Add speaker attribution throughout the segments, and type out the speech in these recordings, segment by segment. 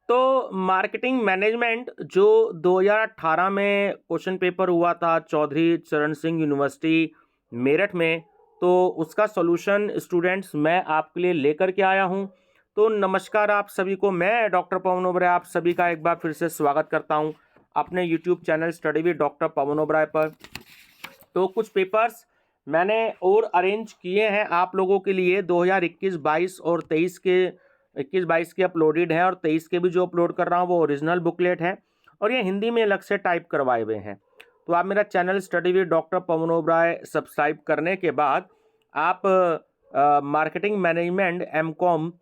Speaker 1: तो marketing management जो 2018 में क्वेश्चन पेपर हुआ था चौधरी चरण सिंह यूनिवर्सिटी मेरठ में, तो उसका सॉल्यूशन स्टूडेंट्स मैं आपके लिए लेकर के आया हूं। तो नमस्कार आप सभी को, मैं डॉक्टर पवन ओबराय आप सभी का एक बार फिर से स्वागत करता हूं अपने YouTube channel study with doctor Pawan Oberoi पर। तो कुछ पेपर्स मैंने और अरेंज किए हैं आप लोगों के लिए 2021-22 और 23 के 21-22 के अपलोडेड हैं, और 23 के भी जो अपलोड कर रहा हूँ वो ओरिजिनल बुकलेट हैं और ये हिंदी में अलग से टाइप करवाए हुए हैं। तो आप मेरा channel study with doctor Pawan Oberoi subscribe करने के बाद आप मार्केटिंग मैनेजमेंट एमकॉम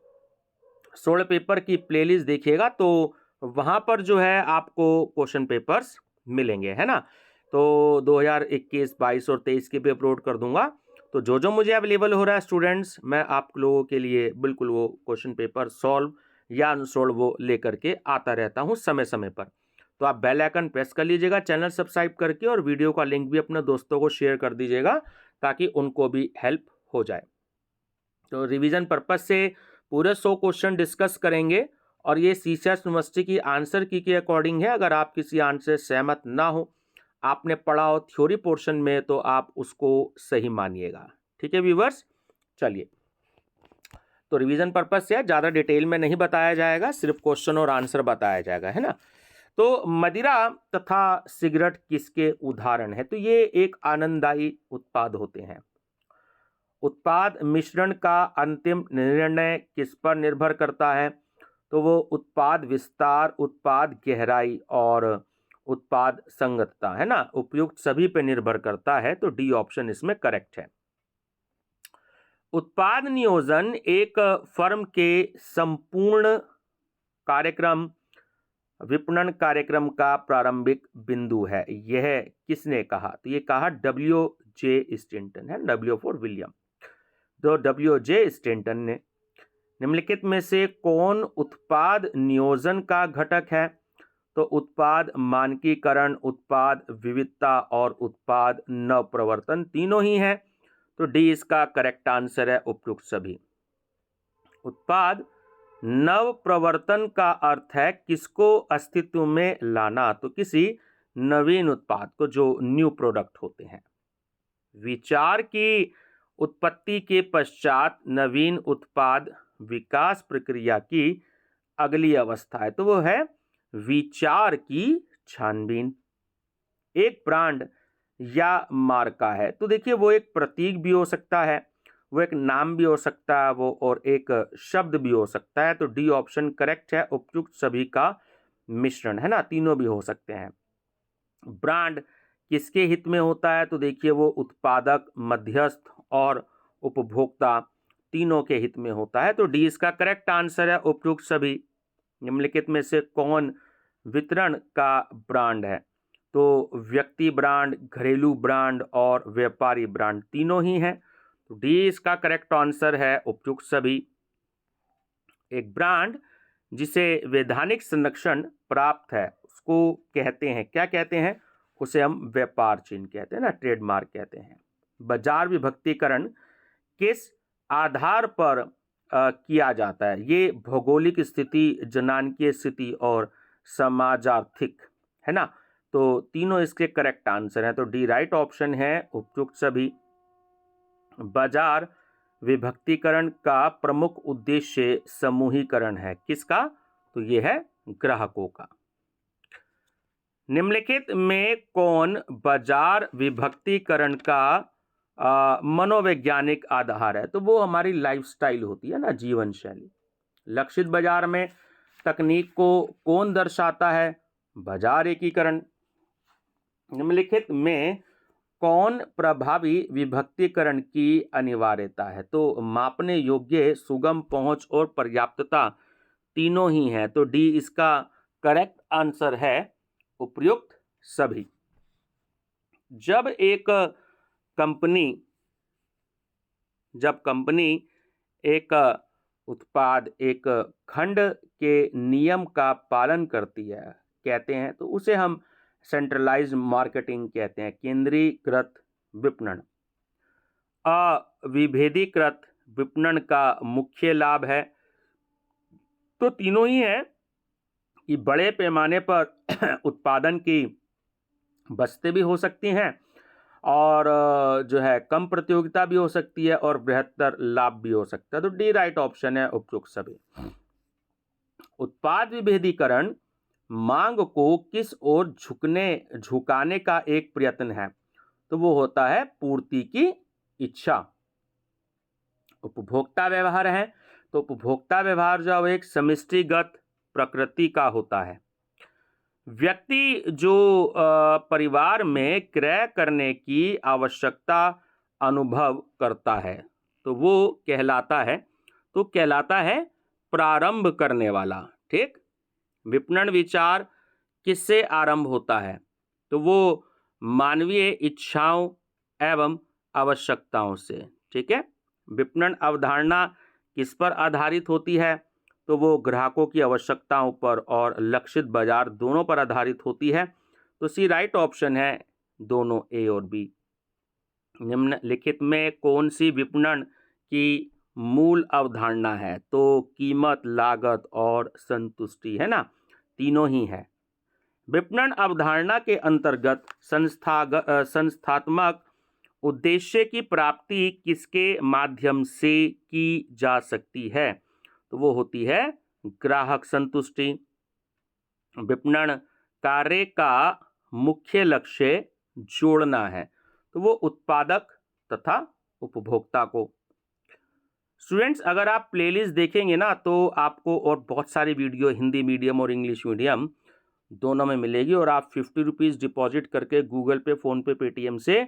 Speaker 1: 16 पेपर की प्लेलिस्ट देखिएगा, तो वहाँ पर जो है आपको क्वेश्चन पेपर्स मिलेंगे, है ना। तो 2021, 22 और 23 के भी अपलोड कर दूंगा। तो जो मुझे अवेलेबल हो रहा है स्टूडेंट्स, मैं आप लोगों के लिए बिल्कुल वो क्वेश्चन पेपर सॉल्व या अनसॉल्व वो लेकर के आता रहता हूँ समय समय पर। तो आप बेल आइकन प्रेस कर लीजिएगा चैनल सब्सक्राइब करके, और वीडियो का लिंक भी अपने दोस्तों को शेयर कर दीजिएगा ताकि उनको भी हेल्प हो जाए। तो रिवीजन पर्पज से पूरे 100 क्वेश्चन डिस्कस करेंगे, और ये सीसीएस यूनिवर्सिटी की आंसर की के अकॉर्डिंग है। अगर आप किसी आंसर से सहमत ना हो, आपने पढ़ा हो थ्योरी पोर्शन में, तो आप उसको सही मानिएगा। ठीक है व्यूवर्स, चलिए। तो रिवीजन पर्पज से ज़्यादा डिटेल में नहीं बताया जाएगा, सिर्फ क्वेश्चन और आंसर बताया जाएगा, है ना। तो मदिरा तथा सिगरेट किसके उदाहरण है? तो ये एक आनंददायी उत्पाद होते हैं। उत्पाद मिश्रण का अंतिम निर्णय किस पर निर्भर करता है? तो वो उत्पाद विस्तार, उत्पाद गहराई और उत्पाद संगतता, है ना। उपयुक्त सभी पे निर्भर करता है, तो डी ऑप्शन इसमें करेक्ट है। उत्पाद नियोजन एक फर्म के संपूर्ण कार्यक्रम विपणन कार्यक्रम का प्रारंभिक बिंदु है। यह किसने कहा? तो ये कहा W.J. स्टेंटन, है, W फॉर विलियम। तो W.J. स्टेंटन ने। निम्नलिखित में से कौन उत्पाद नियोजन का घटक है? तो उत्पाद मानकीकरण, उत्पाद विविधता और उत्पाद नवप्रवर्तन तीनों ही हैं। तो डी इसका करेक्ट आंसर है, उपयुक्त सभी। उत्पाद नव प्रवर्तन का अर्थ है किसको अस्तित्व में लाना, तो किसी नवीन उत्पाद को, जो न्यू प्रोडक्ट होते हैं। विचार की उत्पत्ति के पश्चात नवीन उत्पाद विकास प्रक्रिया की अगली अवस्था है, तो वो है विचार की छानबीन। एक ब्रांड या मार्का है, तो देखिए वो एक प्रतीक भी हो सकता है, वो एक नाम भी हो सकता है, वो और एक शब्द भी हो सकता है। तो डी ऑप्शन करेक्ट है, उपयुक्त सभी का मिश्रण, है ना, तीनों भी हो सकते हैं। ब्रांड किसके हित में होता है? तो देखिए वो उत्पादक, मध्यस्थ और उपभोक्ता तीनों के हित में होता है। तो डी इसका करेक्ट आंसर है, उपयुक्त सभी। निम्नलिखित में से कौन वितरण का ब्रांड है? तो व्यक्ति ब्रांड, घरेलू ब्रांड और व्यापारी ब्रांड तीनों ही हैं। तो डी इसका करेक्ट आंसर है, उपयुक्त सभी। एक ब्रांड जिसे वैधानिक संरक्षण प्राप्त है उसको कहते हैं, क्या कहते हैं? उसे हम व्यापार चिन्ह कहते हैं ना, ट्रेडमार्क कहते हैं। बाजार विभक्तिकरण किस आधार पर किया जाता है? ये भौगोलिक स्थिति, जनांकीय स्थिति और समाजार्थिक, है ना। तो तीनों इसके करेक्ट आंसर हैं, तो डी राइट ऑप्शन है, उपयुक्त सभी। बाजार विभक्तिकरण का प्रमुख उद्देश्य समूहीकरण है, किसका? तो यह है ग्राहकों का। निम्नलिखित में कौन बाजार विभक्तिकरण का मनोवैज्ञानिक आधार है? तो वो हमारी लाइफस्टाइल होती है ना, जीवन शैली। लक्षित बाजार में तकनीक को कौन दर्शाता है? बाजार एकीकरण। निम्नलिखित में कौन प्रभावी विभक्तिकरण की अनिवार्यता है? तो मापने योग्य, सुगम पहुंच और पर्याप्तता तीनों ही हैं। तो डी इसका करेक्ट आंसर है, उपयुक्त सभी। जब कंपनी एक उत्पाद, एक खंड के नियम का पालन करती है, कहते हैं, तो उसे हम सेंट्रलाइज्ड मार्केटिंग कहते हैं, केंद्रीकृत विपणन। अविभेदीकृत विपणन का मुख्य लाभ है, तो तीनों ही है, ये बड़े पैमाने पर उत्पादन की बचतें भी हो सकती हैं और जो है कम प्रतियोगिता भी हो सकती है और बृहत्तर लाभ भी हो सकता है। तो डी राइट ऑप्शन है उपयुक्त सभी। उत्पाद विभेदीकरण मांग को किस ओर झुकाने का एक प्रयत्न है, तो वो होता है पूर्ति की इच्छा। उपभोक्ता व्यवहार है, तो उपभोक्ता व्यवहार जो एक समष्टिगत प्रकृति का होता है। व्यक्ति जो परिवार में क्रय करने की आवश्यकता अनुभव करता है, तो वो कहलाता है प्रारंभ करने वाला। ठीक। विपणन विचार किससे आरंभ होता है, तो वो मानवीय इच्छाओं एवं आवश्यकताओं से। ठीक है। विपणन अवधारणा किस पर आधारित होती है, तो वो ग्राहकों की आवश्यकताओं पर और लक्षित बाजार दोनों पर आधारित होती है। तो सी राइट ऑप्शन है दोनों ए और बी। निम्नलिखित में कौन सी विपणन की मूल अवधारणा है, तो कीमत, लागत और संतुष्टि है ना, तीनों ही है। विपणन अवधारणा के अंतर्गत संस्थात्मक उद्देश्य की प्राप्ति किसके माध्यम से की जा सकती है, तो वो होती है ग्राहक संतुष्टि। विपणन कार्य का मुख्य लक्ष्य जोड़ना है, तो वो उत्पादक तथा उपभोक्ता को। स्टूडेंट्स, अगर आप प्लेलिस्ट देखेंगे ना तो आपको और बहुत सारी वीडियो हिंदी मीडियम और इंग्लिश मीडियम दोनों में मिलेगी, और आप 50 रुपीज़ डिपॉजिट करके गूगल पे, फ़ोनपे, पेटीएम से,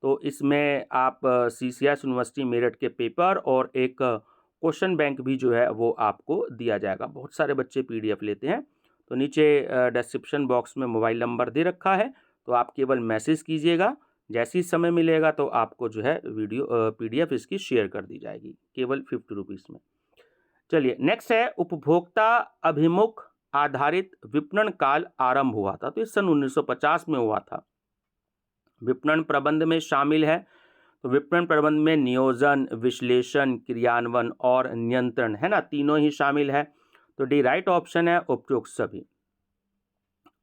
Speaker 1: तो इसमें आप CCS यूनिवर्सिटी मेरठ के पेपर और एक क्वेश्चन बैंक भी जो है वो आपको दिया जाएगा। बहुत सारे बच्चे PDF लेते हैं, तो नीचे डिस्क्रिप्शन बॉक्स में मोबाइल नंबर दे रखा है, तो आप केवल मैसेज कीजिएगा, जैसे ही समय मिलेगा तो आपको जो है वीडियो PDF इसकी शेयर कर दी जाएगी, केवल 50 रुपीज़ में। चलिए नेक्स्ट है, उपभोक्ता अभिमुख आधारित विपणन काल आरंभ हुआ था, तो इस सन 1950 में हुआ था। विपणन प्रबंध में शामिल है, तो विपणन प्रबंध में नियोजन, विश्लेषण, क्रियान्वयन और नियंत्रण है ना, तीनों ही शामिल है। तो डी राइट ऑप्शन है उपयुक्त सभी।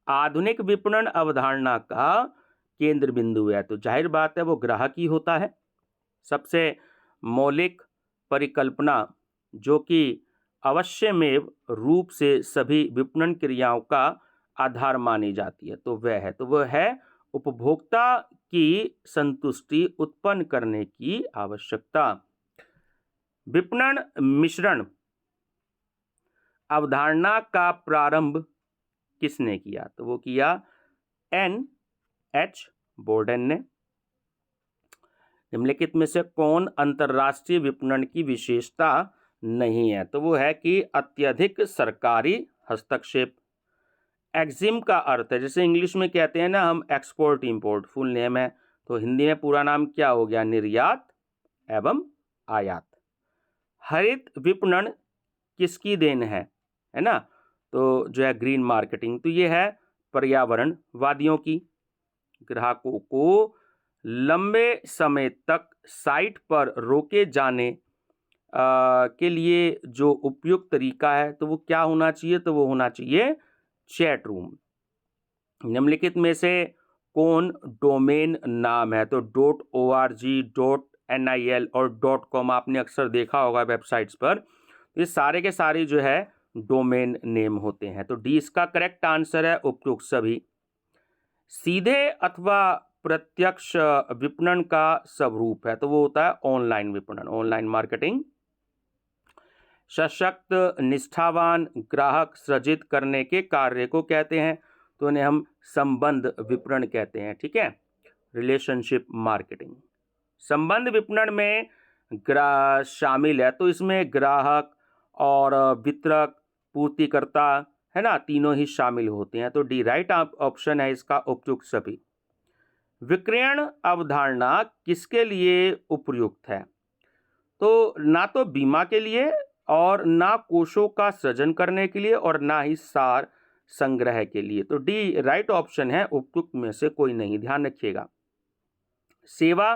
Speaker 1: आधुनिक विपणन अवधारणा का केंद्र बिंदु है, तो जाहिर बात है वो ग्राहक ही होता है। सबसे मौलिक परिकल्पना जो कि अवश्यमेव रूप से सभी विपणन क्रियाओं का आधार मानी जाती है, तो वह है उपभोक्ता की संतुष्टि उत्पन्न करने की आवश्यकता। विपणन मिश्रण अवधारणा का प्रारंभ किसने किया, तो वो किया N.H. बोर्डन ने। निम्नलिखित में से कौन अंतर्राष्ट्रीय विपणन की विशेषता नहीं है, तो वो है कि अत्यधिक सरकारी हस्तक्षेप। एक्जिम का अर्थ है, जैसे इंग्लिश में कहते हैं ना हम एक्सपोर्ट इंपोर्ट, फुल नेम है, तो हिंदी में पूरा नाम क्या हो गया, निर्यात एवं आयात। हरित विपणन किसकी देन है ना, तो जो है ग्रीन मार्केटिंग, तो ये है पर्यावरणवादियों की। ग्राहकों को लंबे समय तक साइट पर रोके जाने के लिए जो उपयुक्त तरीका है, तो वो क्या होना चाहिए, तो वो होना चाहिए चैट रूम। निम्नलिखित में से कौन डोमेन नाम है, तो .org, .nil और .com आपने अक्सर देखा होगा वेबसाइट्स पर, ये सारे के सारे जो है डोमेन नेम होते हैं। तो डी इसका करेक्ट आंसर है उपयुक्त सभी। सीधे अथवा प्रत्यक्ष विपणन का स्वरूप है, तो वो होता है ऑनलाइन विपणन, ऑनलाइन मार्केटिंग। सशक्त निष्ठावान ग्राहक सृजित करने के कार्य को कहते हैं, तो उन्हें हम संबंध विपणन कहते हैं। ठीक है, रिलेशनशिप मार्केटिंग। संबंध विपणन में शामिल है, तो इसमें ग्राहक और वितरक, पूर्तिकर्ता है ना, तीनों ही शामिल होते हैं। तो डी राइट ऑप्शन है इसका उपयुक्त सभी। विक्रयण अवधारणा किसके लिए उपयुक्त है, तो ना तो बीमा के लिए और ना कोषों का सृजन करने के लिए और ना ही सार संग्रह के लिए। तो डी राइट ऑप्शन है, उपयुक्त में से कोई नहीं, ध्यान रखिएगा। सेवा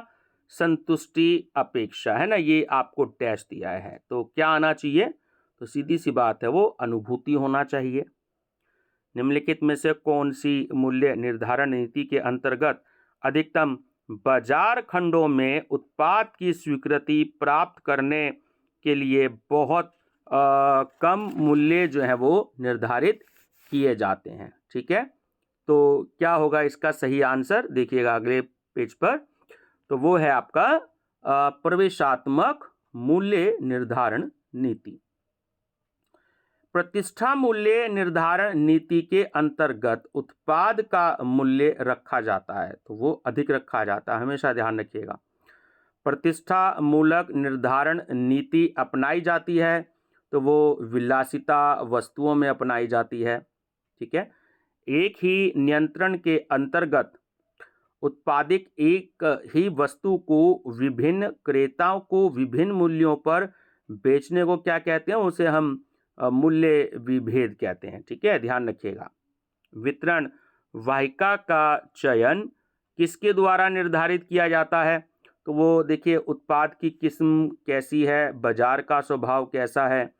Speaker 1: संतुष्टि अपेक्षा है ना, ये आपको डैश दिया है, तो क्या आना चाहिए, तो सीधी सी बात है वो अनुभूति होना चाहिए। निम्नलिखित में से कौन सी मूल्य निर्धारण नीति के अंतर्गत अधिकतम बाजार खंडों में उत्पाद की स्वीकृति प्राप्त करने के लिए बहुत कम मूल्य जो है वो निर्धारित किए जाते हैं? ठीक है, तो क्या होगा इसका सही आंसर, देखिएगा अगले पेज पर। तो वो है आपका प्रवेशात्मक मूल्य निर्धारण नीति। प्रतिष्ठा मूल्य निर्धारण नीति के अंतर्गत उत्पाद का मूल्य रखा जाता है, तो वो अधिक रखा जाता है, हमेशा ध्यान रखिएगा। प्रतिष्ठा मूलक निर्धारण नीति अपनाई जाती है तो वो विलासिता वस्तुओं में अपनाई जाती है। ठीक है, एक ही नियंत्रण के अंतर्गत उत्पादित एक ही वस्तु को विभिन्न क्रेताओं को विभिन्न मूल्यों पर बेचने को क्या कहते हैं? उसे हम मूल्य विभेद कहते हैं। ठीक है, ध्यान रखिएगा। वितरण वाहिका का चयन किसके द्वारा निर्धारित किया जाता है? तो वो देखिए उत्पाद की किस्म कैसी है, बाजार का स्वभाव कैसा है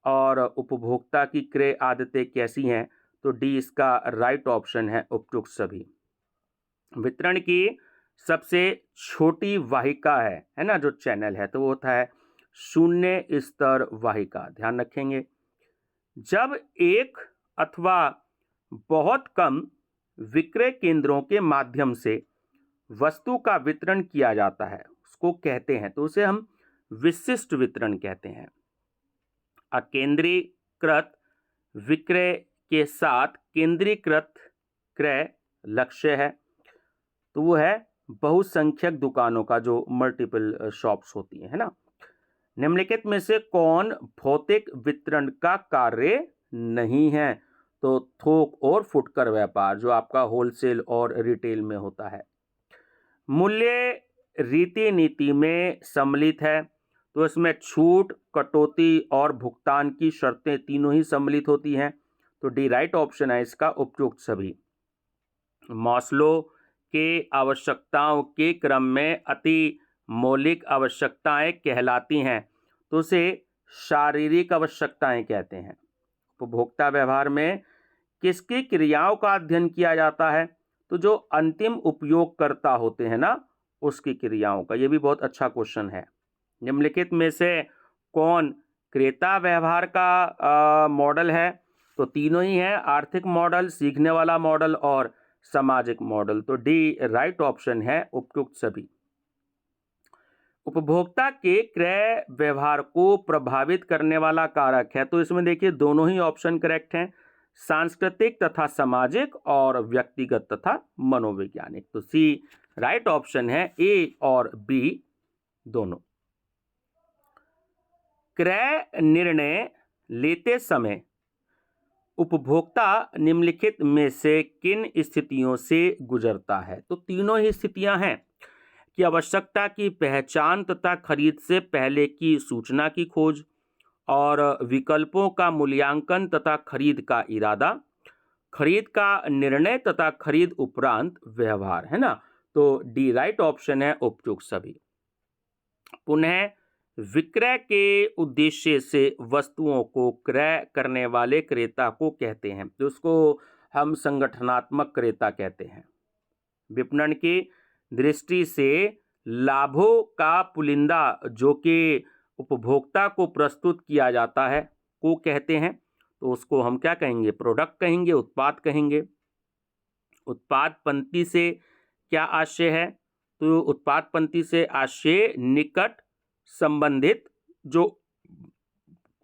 Speaker 1: और उपभोक्ता की क्रय आदतें कैसी हैं। तो डी इसका राइट ऑप्शन है, उपयुक्त सभी। वितरण की सबसे छोटी वाहिका है ना, जो चैनल है, तो वो होता है शून्य स्तर वाहिका, ध्यान रखेंगे। जब एक अथवा बहुत कम विक्रय केंद्रों के माध्यम से वस्तु का वितरण किया जाता है उसको कहते हैं, तो उसे हम विशिष्ट वितरण कहते हैं। अकेंद्रीकृत विक्रय के साथ केंद्रीकृत क्रय लक्ष्य है, तो वो है बहुसंख्यक दुकानों का, जो मल्टीपल शॉप्स होती है ना। निम्नलिखित में से कौन भौतिक वितरण का कार्य नहीं है? तो थोक और फुटकर व्यापार, जो आपका होलसेल और रिटेल में होता है। मूल्य रीति नीति में सम्मिलित है, तो इसमें छूट, कटौती और भुगतान की शर्तें तीनों ही सम्मिलित होती हैं। तो डी राइट ऑप्शन है इसका, उपयुक्त सभी। मास्लो के आवश्यकताओं के क्रम में अति मौलिक आवश्यकताएं कहलाती हैं, तो उसे शारीरिक आवश्यकताएं कहते हैं। उपभोक्ता व्यवहार में किसकी क्रियाओं का अध्ययन किया जाता है? तो जो अंतिम उपयोगकर्ता होते हैं ना, उसकी क्रियाओं का। ये भी बहुत अच्छा क्वेश्चन है। निम्नलिखित में से कौन क्रेता व्यवहार का मॉडल है? तो तीनों ही हैं, आर्थिक मॉडल, सीखने वाला मॉडल और सामाजिक मॉडल। तो डी राइट ऑप्शन है, उपयुक्त सभी। उपभोक्ता के क्रय व्यवहार को प्रभावित करने वाला कारक है, तो इसमें देखिए दोनों ही ऑप्शन करेक्ट हैं, सांस्कृतिक तथा सामाजिक और व्यक्तिगत तथा मनोवैज्ञानिक। तो सी राइट ऑप्शन है, ए और बी दोनों। क्रय निर्णय लेते समय उपभोक्ता निम्नलिखित में से किन स्थितियों से गुजरता है? तो तीनों ही स्थितियां हैं कि आवश्यकता की पहचान तथा खरीद से पहले की सूचना की खोज और विकल्पों का मूल्यांकन तथा खरीद का इरादा, खरीद का निर्णय तथा खरीद उपरांत व्यवहार, है ना। तो डी राइट ऑप्शन है, उपयुक्त सभी। पुनः विक्रय के उद्देश्य से वस्तुओं को क्रय करने वाले क्रेता को कहते हैं, तो उसको हम संगठनात्मक क्रेता कहते हैं। विपणन की दृष्टि से लाभों का पुलिंदा जो कि उपभोक्ता को प्रस्तुत किया जाता है को कहते हैं, तो उसको हम क्या कहेंगे? प्रोडक्ट कहेंगे, उत्पाद कहेंगे। उत्पाद पंक्ति से क्या आशय है? तो उत्पाद पंक्ति से आशय निकट संबंधित जो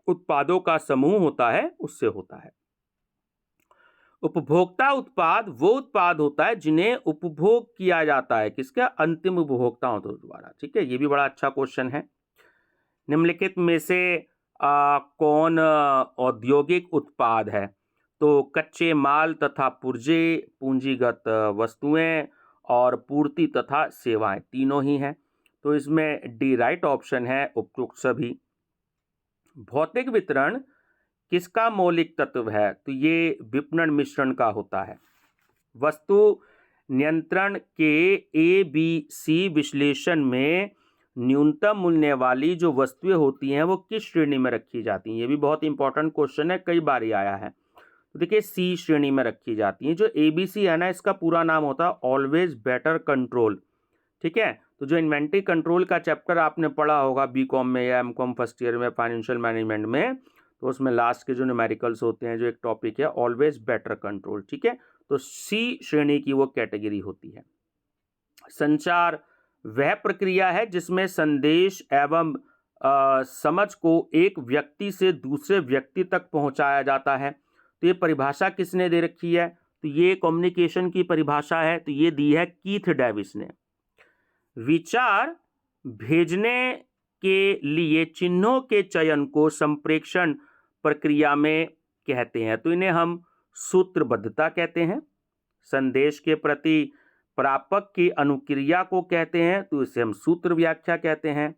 Speaker 1: उत्पादों का समूह होता है उससे होता है। उपभोक्ता उत्पाद वो उत्पाद होता है जिन्हें उपभोग किया जाता है, किसके? अंतिम उपभोक्ताओं द्वारा। ठीक है, ये भी बड़ा अच्छा क्वेश्चन है। निम्नलिखित में से कौन औद्योगिक उत्पाद है? तो कच्चे माल तथा पुर्जे, पूंजीगत वस्तुएं और पूर्ति तथा सेवाएं तीनों ही हैं, तो इसमें डी राइट ऑप्शन है, उपयुक्त सभी। भौतिक वितरण किसका मौलिक तत्व है? तो ये विपणन मिश्रण का होता है। वस्तु नियंत्रण के ABC विश्लेषण में न्यूनतम मूल्य वाली जो वस्तुएं होती हैं वो किस श्रेणी में रखी जाती हैं? ये भी बहुत इंपॉर्टेंट क्वेश्चन है, कई बार आया है। तो देखिए सी श्रेणी में रखी जाती है। जो एबीसी है ना, इसका पूरा नाम होता है ऑलवेज बेटर कंट्रोल। ठीक है, तो जो इन्वेंटरी कंट्रोल का चैप्टर आपने पढ़ा होगा बीकॉम में या एमकॉम फर्स्ट ईयर में फाइनेंशियल मैनेजमेंट में, तो उसमें लास्ट के जो न्यूमेरिकल्स होते हैं, जो एक टॉपिक है ऑलवेज बेटर कंट्रोल। ठीक है, तो सी श्रेणी की वो कैटेगरी होती है। संचार वह प्रक्रिया है जिसमें संदेश एवं समझ को एक व्यक्ति से दूसरे व्यक्ति तक पहुंचाया जाता है। तो ये परिभाषा किसने दे रखी है? तो ये कम्युनिकेशन की परिभाषा है, तो ये दी है कीथ डेविस ने। विचार भेजने के लिए चिन्हों के चयन को संप्रेषण प्रक्रिया में कहते हैं, तो इन्हें हम सूत्रबद्धता कहते हैं। संदेश के प्रति प्रापक की अनुक्रिया को कहते हैं, तो इसे हम सूत्र व्याख्या कहते हैं।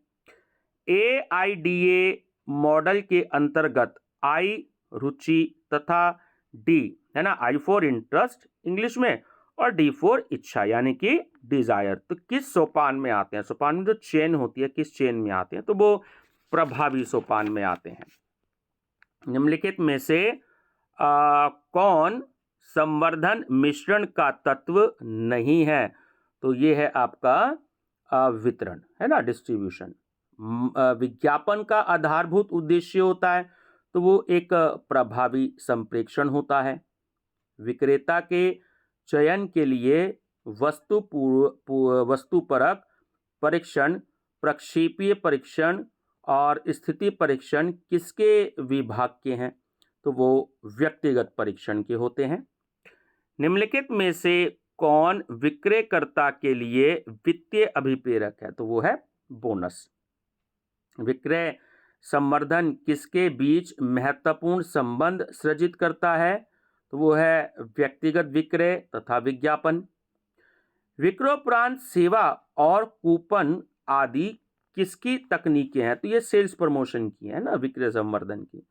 Speaker 1: AIDA मॉडल के अंतर्गत I रुचि तथा D है ना, I फॉर इंटरेस्ट इंग्लिश में, और D फॉर इच्छा यानी कि डिजायर, तो किस सोपान में आते हैं? सोपान में जो चेन होती है, किस चेन में आते हैं? तो वो प्रभावी सोपान में आते हैं। निम्नलिखित में से कौन संवर्धन मिश्रण का तत्व नहीं है? तो ये है आपका वितरण, है ना, डिस्ट्रीब्यूशन। विज्ञापन का आधारभूत उद्देश्य होता है, तो वो एक प्रभावी संप्रेषण होता है। विक्रेता के चयन के लिए वस्तुपरक परीक्षण, प्रक्षेपीय परीक्षण और स्थिति परीक्षण किसके विभाग के हैं? तो वो व्यक्तिगत परीक्षण के होते हैं। निम्नलिखित में से कौन विक्रयकर्ता के लिए वित्तीय अभिप्रेरक है? तो वो है बोनस। विक्रय संवर्धन किसके बीच महत्वपूर्ण संबंध सृजित करता है? तो वो है व्यक्तिगत विक्रय तथा विज्ञापन। विक्रयोपरांत सेवा और कूपन आदि किसकी तकनीकें हैं? तो ये सेल्स प्रमोशन की है ना, विक्रय संवर्धन की।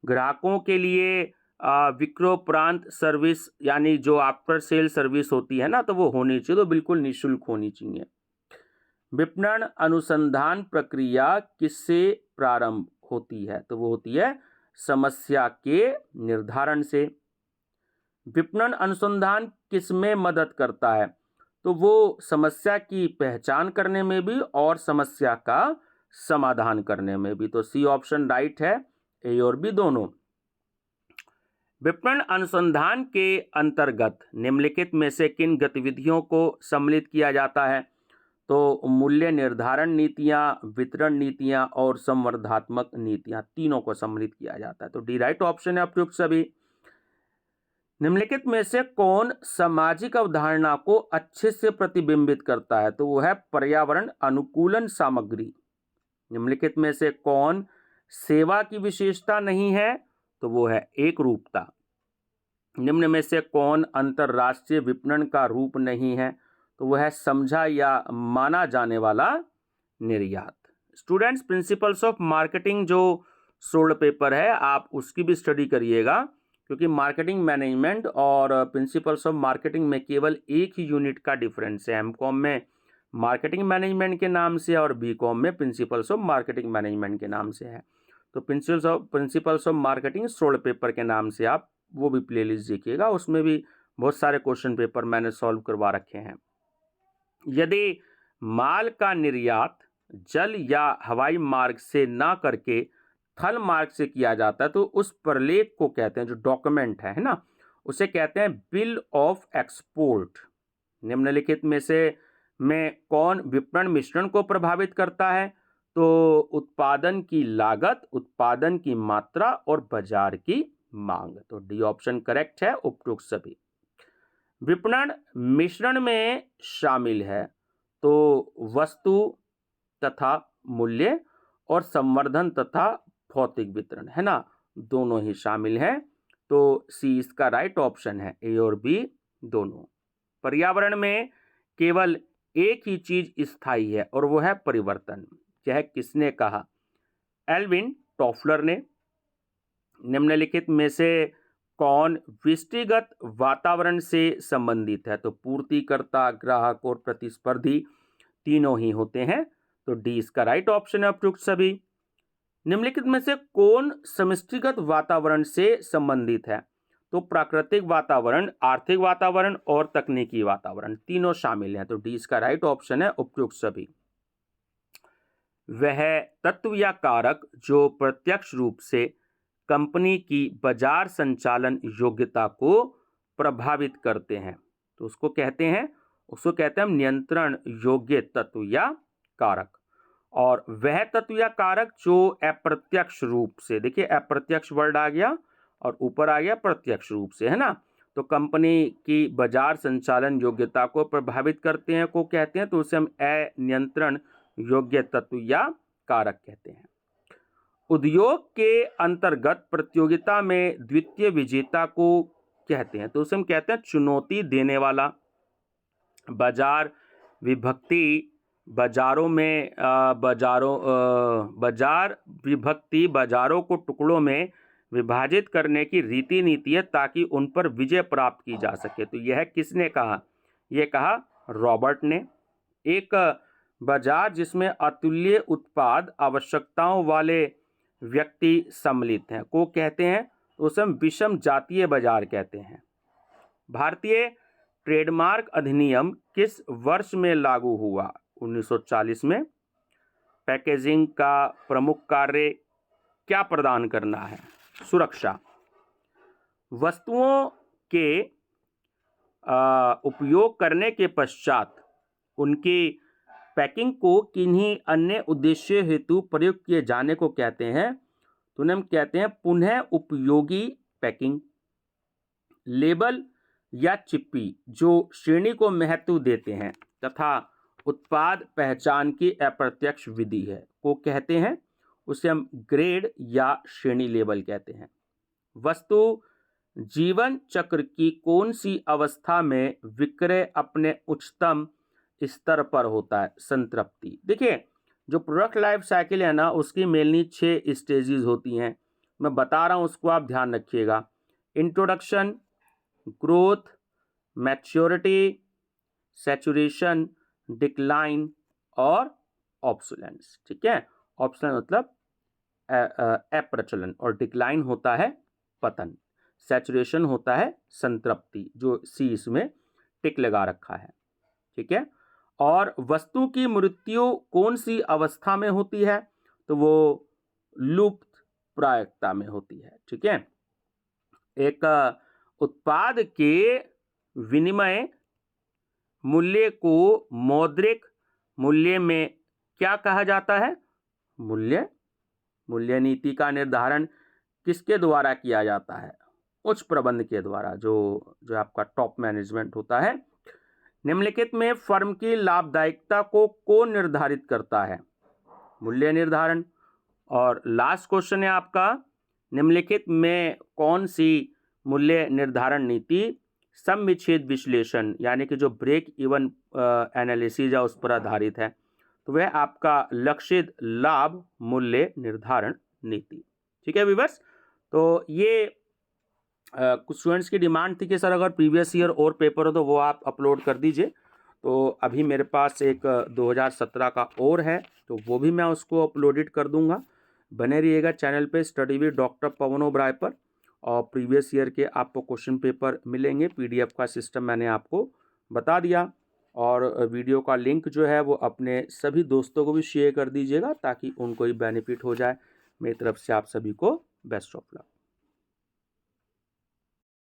Speaker 1: ग्राहकों के लिए विक्रयोपरांत सर्विस यानी जो आफ्टर सेल सर्विस होती है ना, तो वो होनी चाहिए, तो बिल्कुल निःशुल्क होनी चाहिए। विपणन अनुसंधान प्रक्रिया किससे प्रारंभ होती है? तो वो होती है समस्या के निर्धारण से। विपणन अनुसंधान किसमें मदद करता है? तो वो समस्या की पहचान करने में भी और समस्या का समाधान करने में भी। तो सी ऑप्शन राइट है, ए और बी दोनों। विपणन अनुसंधान के अंतर्गत निम्नलिखित में से किन गतिविधियों को सम्मिलित किया जाता है? तो मूल्य निर्धारण नीतियां, वितरण नीतियां और संवर्धनात्मक नीतियां, तीनों को सम्मिलित किया जाता है। तो डी राइट ऑप्शन है उपयुक्त सभी। निम्नलिखित में से कौन सामाजिक अवधारणा को अच्छे से प्रतिबिंबित करता है? तो वो है पर्यावरण अनुकूलन सामग्री। निम्नलिखित में से कौन सेवा की विशेषता नहीं है? तो वो है एक रूपता। निम्न में से कौन अंतरराष्ट्रीय विपणन का रूप नहीं है? तो वह है समझा या माना जाने वाला निर्यात। स्टूडेंट्स, प्रिंसिपल्स ऑफ मार्केटिंग जो सोल्ड पेपर है, आप उसकी भी स्टडी करिएगा, क्योंकि मार्केटिंग मैनेजमेंट और प्रिंसिपल्स ऑफ मार्केटिंग में केवल एक ही यूनिट का डिफरेंस है। एमकॉम में मार्केटिंग मैनेजमेंट के नाम से और बीकॉम में प्रिंसिपल्स ऑफ मार्केटिंग मैनेजमेंट के नाम से है। तो principles of marketing solved paper के नाम से आप वो भी प्लेलिस्ट देखिएगा, उसमें भी बहुत सारे क्वेश्चन पेपर मैंने सॉल्व करवा रखे हैं। यदि माल का निर्यात जल या हवाई मार्ग से ना करके थल मार्ग से किया जाता है, तो उस प्रलेख को कहते हैं, जो डॉक्यूमेंट है ना, उसे कहते हैं बिल ऑफ एक्सपोर्ट। निम्नलिखित में से कौन विपणन मिश्रण को प्रभावित करता है? तो उत्पादन की लागत, उत्पादन की मात्रा और बाजार की मांग। तो डी ऑप्शन करेक्ट है, उपयुक्त सभी। विपणन मिश्रण में शामिल है तो वस्तु तथा मूल्य और संवर्धन तथा भौतिक वितरण, है ना, दोनों ही शामिल हैं। तो सी इसका राइट ऑप्शन है, ए और बी दोनों। पर्यावरण में केवल एक ही चीज स्थायी है और वो है परिवर्तन। यह किसने कहा? एल्विन टॉफलर ने। निम्नलिखित में से कौन व्यष्टिगत वातावरण से संबंधित है? तो पूर्तिकर्ता, ग्राहक और प्रतिस्पर्धी तीनों ही होते हैं। तो डी इसका राइट ऑप्शन है, उपयुक्त सभी। निम्नलिखित में से कौन समष्टिगत वातावरण से संबंधित है? तो प्राकृतिक वातावरण, आर्थिक वातावरण और तकनीकी वातावरण तीनों शामिल हैं। तो डी इसका राइट ऑप्शन है, उपयुक्त सभी। वह तत्व या कारक जो प्रत्यक्ष रूप से कंपनी की बाजार संचालन योग्यता को प्रभावित करते हैं, तो उसको कहते हैं हम नियंत्रण योग्य तत्व या कारक। और वह तत्व या कारक जो अप्रत्यक्ष रूप से, देखिए अप्रत्यक्ष वर्ड आ गया और ऊपर आ गया प्रत्यक्ष रूप से, है ना। तो कंपनी की बाजार संचालन योग्यता को प्रभावित करते हैं को कहते हैं, तो उसे हम अनियंत्रण योग्य तत्व या कारक कहते हैं। उद्योग के अंतर्गत प्रतियोगिता में द्वितीय विजेता को कहते हैं, तो उसे हम कहते हैं चुनौती देने वाला। बाजार विभक्ति, बाजारों में बाजार विभक्ति बाजारों को टुकड़ों में विभाजित करने की रीति नीति है ताकि उन पर विजय प्राप्त की जा सके। तो यह किसने कहा? यह कहा रॉबर्ट ने। एक बाजार जिसमें अतुल्य उत्पाद आवश्यकताओं वाले व्यक्ति सम्मिलित हैं को कहते हैं, तो उसे हम विषम जातीय बाजार कहते हैं। भारतीय ट्रेडमार्क अधिनियम किस वर्ष में लागू हुआ? 1940 में। पैकेजिंग का प्रमुख कार्य क्या प्रदान करना है? सुरक्षा। वस्तुओं के उपयोग करने के पश्चात उनकी पैकिंग को किन्हीं अन्य उद्देश्य हेतु प्रयुक्त किए जाने को कहते हैं, तो उन्हें हम कहते हैं पुनः उपयोगी पैकिंग। लेबल या चिप्पी जो श्रेणी को महत्व देते हैं तथा उत्पाद पहचान की अप्रत्यक्ष विधि है को कहते हैं, उसे हम ग्रेड या श्रेणी लेबल कहते हैं। वस्तु जीवन चक्र की कौन सी अवस्था में विक्रय अपने उच्चतम स्तर पर होता है? संतृप्ति। देखिए जो प्रोडक्ट लाइफ साइकिल है ना, उसकी मेनली 6 स्टेजेस होती हैं। मैं बता रहा हूँ, उसको आप ध्यान रखिएगा। Introduction, growth, maturity, saturation, decline और ऑब्सोलेंस। ठीक है, ऑब्सोलेंस मतलब अप्रचलन और डिक्लाइन होता है पतन, सैचुरेशन होता है संतृप्ति, जो सी इसमें टिक लगा रखा है। ठीक है, और वस्तु की मृत्यु कौन सी अवस्था में होती है? तो वो लुप्त प्रायिकता में होती है। ठीक है, एक उत्पाद के विनिमय मूल्य को मौद्रिक मूल्य में क्या कहा जाता है? मूल्य नीति का निर्धारण किसके द्वारा किया जाता है? उच्च प्रबंध के द्वारा, जो आपका टॉप मैनेजमेंट होता है। निम्नलिखित में फर्म की लाभदायिकता को कौन निर्धारित करता है? मूल्य निर्धारण। और लास्ट क्वेश्चन है आपका, निम्नलिखित में कौन सी मूल्य निर्धारण नीति सम विच्छेद विश्लेषण यानी कि जो ब्रेक इवन एनालिसिस है उस पर आधारित है? तो वह आपका लक्षित लाभ मूल्य निर्धारण नीति। ठीक है व्यूअर्स, तो ये कुछ स्टूडेंट्स की डिमांड थी कि सर अगर प्रीवियस ईयर और पेपर हो तो वो आप अपलोड कर दीजिए। तो अभी मेरे पास एक 2017 का और है, तो वो भी मैं उसको अपलोडेड कर दूंगा। बने रहिएगा चैनल पे study with doctor Pawan Oberoi पर, और प्रीवियस ईयर के आपको क्वेश्चन पेपर मिलेंगे। PDF का सिस्टम मैंने आपको बता दिया, और वीडियो का लिंक जो है वो अपने सभी दोस्तों को भी शेयर कर दीजिएगा ताकि उनको ही बेनिफिट हो जाए। मेरी तरफ से आप सभी को बेस्ट ऑफ लक।